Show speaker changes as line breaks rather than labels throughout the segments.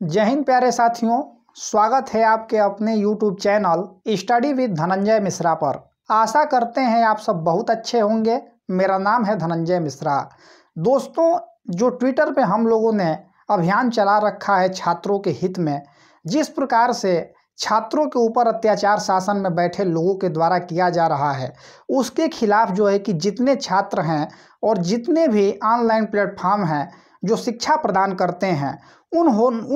जय हिंद प्यारे साथियों, स्वागत है आपके अपने YouTube channel study with Dhananjay Mishra पर। आशा करते हैं आप सब बहुत अच्छे होंगे। मेरा नाम है धनंजय मिश्रा। दोस्तों, जो ट्विटर पे हम लोगों ने अभियान चला रखा है छात्रों के हित में, जिस प्रकार से छात्रों के ऊपर अत्याचार शासन में बैठे लोगों के द्वारा किया जा रहा है, उसके खिलाफ जो है कि जितने छात्र हैं और जितने भी ऑनलाइन प्लेटफॉर्म हैं जो शिक्षा प्रदान करते हैं, उन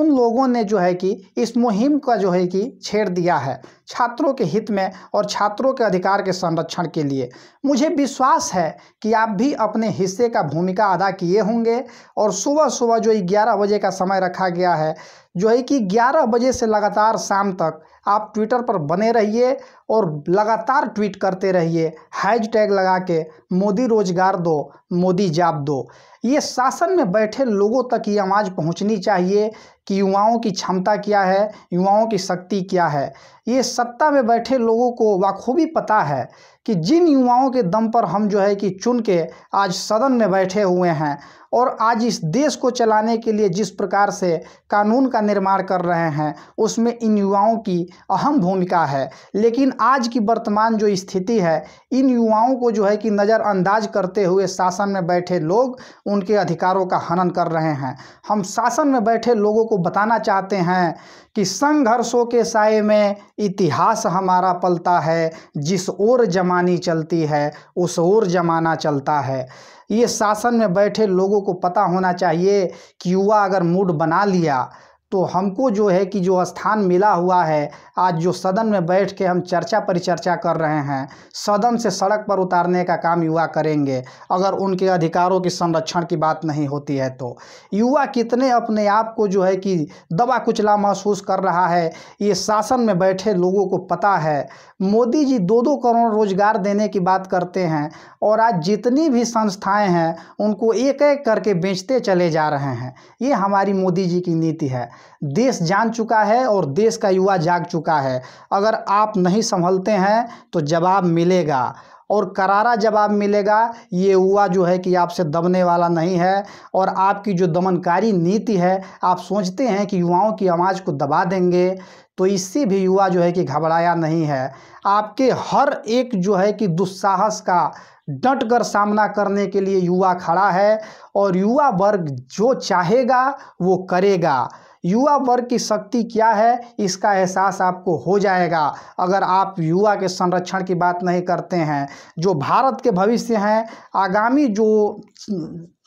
लोगों ने जो है कि इस मुहिम का जो है कि छेड़ दिया है छात्रों के हित में और छात्रों के अधिकार के संरक्षण के लिए। मुझे विश्वास है कि आप भी अपने हिस्से का भूमिका अदा किए होंगे और सुबह सुबह जो 11 बजे का समय रखा गया है, जो है कि 11 बजे से लगातार शाम तक आप ट्विटर पर बने रहिए और लगातार ट्वीट करते रहिए, हैशटैग लगा के मोदी रोजगार दो, मोदी जॉब दो। ये शासन में बैठे लोगों तक ये आवाज़ पहुंचनी चाहिए कि युवाओं की क्षमता क्या है, युवाओं की शक्ति क्या है। ये सत्ता में बैठे लोगों को बखूबी पता है कि जिन युवाओं के दम पर हम जो है कि चुन के आज सदन में बैठे हुए हैं और आज इस देश को चलाने के लिए जिस प्रकार से कानून का निर्माण कर रहे हैं, उसमें इन युवाओं की अहम भूमिका है। लेकिन आज की वर्तमान जो स्थिति है, इन युवाओं को जो है कि नज़रअंदाज करते हुए शासन में बैठे लोग उनके अधिकारों का हनन कर रहे हैं। हम शासन में बैठे लोगों को बताना चाहते हैं कि संघर्षों के साए में इतिहास हमारा पलता है, जिस ओर जमानी चलती है उस ओर जमाना चलता है। ये शासन में बैठे लोगों को पता होना चाहिए कि युवा अगर मूड बना लिया तो हमको जो है कि जो स्थान मिला हुआ है, आज जो सदन में बैठ के हम चर्चा परिचर्चा कर रहे हैं, सदन से सड़क पर उतारने का काम युवा करेंगे अगर उनके अधिकारों की संरक्षण की बात नहीं होती है तो। युवा कितने अपने आप को जो है कि दबा कुचला महसूस कर रहा है, ये शासन में बैठे लोगों को पता है। मोदी जी 2-2 करोड़ रोजगार देने की बात करते हैं और आज जितनी भी संस्थाएं हैं उनको एक एक करके बेचते चले जा रहे हैं। ये हमारी मोदी जी की नीति है। देश जान चुका है और देश का युवा जाग चुका है। अगर आप नहीं संभलते हैं तो जवाब मिलेगा और करारा जवाब मिलेगा। ये युवा जो है कि आपसे दबने वाला नहीं है और आपकी जो दमनकारी नीति है, आप सोचते हैं कि युवाओं की आवाज़ को दबा देंगे, तो इससे भी युवा जो है कि घबराया नहीं है। आपके हर एक जो है कि दुस्साहस का डट कर सामना करने के लिए युवा खड़ा है और युवा वर्ग जो चाहेगा वो करेगा। युवा वर्ग की शक्ति क्या है, इसका एहसास आपको हो जाएगा अगर आप युवा के संरक्षण की बात नहीं करते हैं। जो भारत के भविष्य हैं, आगामी जो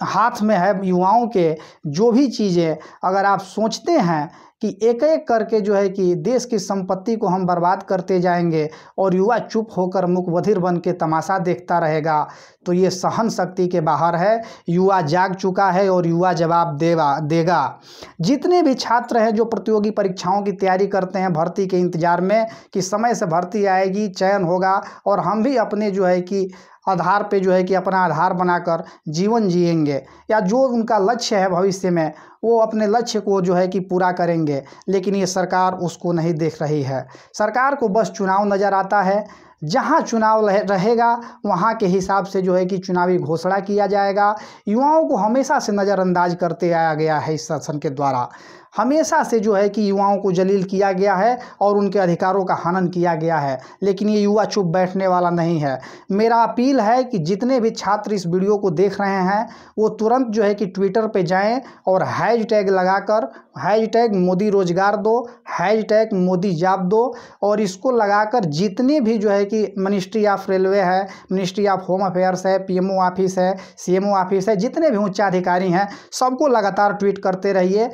हाथ में है युवाओं के, जो भी चीज़ें अगर आप सोचते हैं कि एक एक करके जो है कि देश की संपत्ति को हम बर्बाद करते जाएंगे और युवा चुप होकर मुख बधिर बन के तमाशा देखता रहेगा, तो ये सहन शक्ति के बाहर है। युवा जाग चुका है और युवा जवाब देगा। जितने भी छात्र हैं जो प्रतियोगी परीक्षाओं की तैयारी करते हैं भर्ती के इंतज़ार में कि समय से भर्ती आएगी, चयन होगा और हम भी अपने जो है कि आधार पे जो है कि अपना आधार बनाकर जीवन जिएंगे, या जो उनका लक्ष्य है भविष्य में वो अपने लक्ष्य को जो है कि पूरा करेंगे। लेकिन ये सरकार उसको नहीं देख रही है। सरकार को बस चुनाव नज़र आता है। जहाँ चुनाव रहेगा वहाँ के हिसाब से जो है कि चुनावी घोषणा किया जाएगा। युवाओं को हमेशा से नज़रअंदाज करते आया गया है इस शासन के द्वारा। हमेशा से जो है कि युवाओं को जलील किया गया है और उनके अधिकारों का हनन किया गया है, लेकिन ये युवा चुप बैठने वाला नहीं है। मेरा अपील है कि जितने भी छात्र इस वीडियो को देख रहे हैं वो तुरंत जो है कि ट्विटर पे जाएं और हैशटैग लगाकर हैशटैग मोदी रोजगार दो, हैशटैग मोदी जॉब दो, और इसको लगाकर जितने भी जो है कि मिनिस्ट्री ऑफ रेलवे है, मिनिस्ट्री ऑफ होम अफेयर्स है, PMO ऑफिस है, CMO ऑफिस है, जितने भी उच्चाधिकारी हैं सबको लगातार ट्वीट करते रहिए।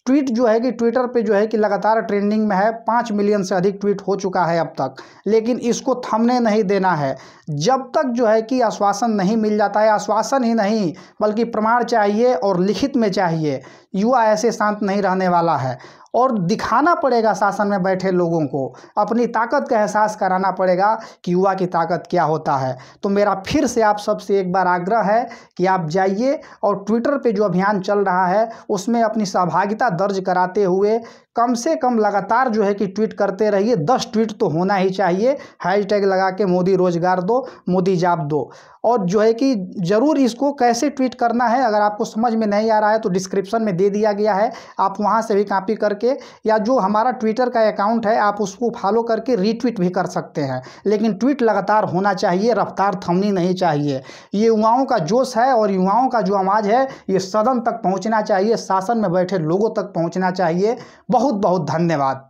ट्वीट जो है कि ट्विटर पे जो है कि लगातार ट्रेंडिंग में है। 5 मिलियन से अधिक ट्वीट हो चुका है अब तक, लेकिन इसको थमने नहीं देना है। जब तक जो है कि आश्वासन नहीं मिल जाता है, आश्वासन ही नहीं बल्कि प्रमाण चाहिए और लिखित में चाहिए, युवा ऐसे शांत नहीं रहने वाला है। और दिखाना पड़ेगा शासन में बैठे लोगों को, अपनी ताकत का एहसास कराना पड़ेगा कि युवा की ताकत क्या होता है। तो मेरा फिर से आप सबसे एक बार आग्रह है कि आप जाइए और ट्विटर पे जो अभियान चल रहा है उसमें अपनी सहभागिता दर्ज कराते हुए कम से कम लगातार जो है कि ट्वीट करते रहिए। 10 ट्वीट तो होना ही चाहिए, हैशटैग लगा के मोदी रोजगार दो, मोदी जॉब दो। और जो है कि ज़रूर इसको कैसे ट्वीट करना है, अगर आपको समझ में नहीं आ रहा है तो डिस्क्रिप्शन में दे दिया गया है, आप वहां से भी कॉपी करके या जो हमारा ट्विटर का अकाउंट है आप उसको फॉलो करके रीट्वीट भी कर सकते हैं। लेकिन ट्वीट लगातार होना चाहिए, रफ्तार थमनी नहीं चाहिए। ये युवाओं का जोश है और युवाओं का जो आवाज़ है ये सदन तक पहुंचना चाहिए, शासन में बैठे लोगों तक पहुंचना चाहिए। बहुत बहुत धन्यवाद।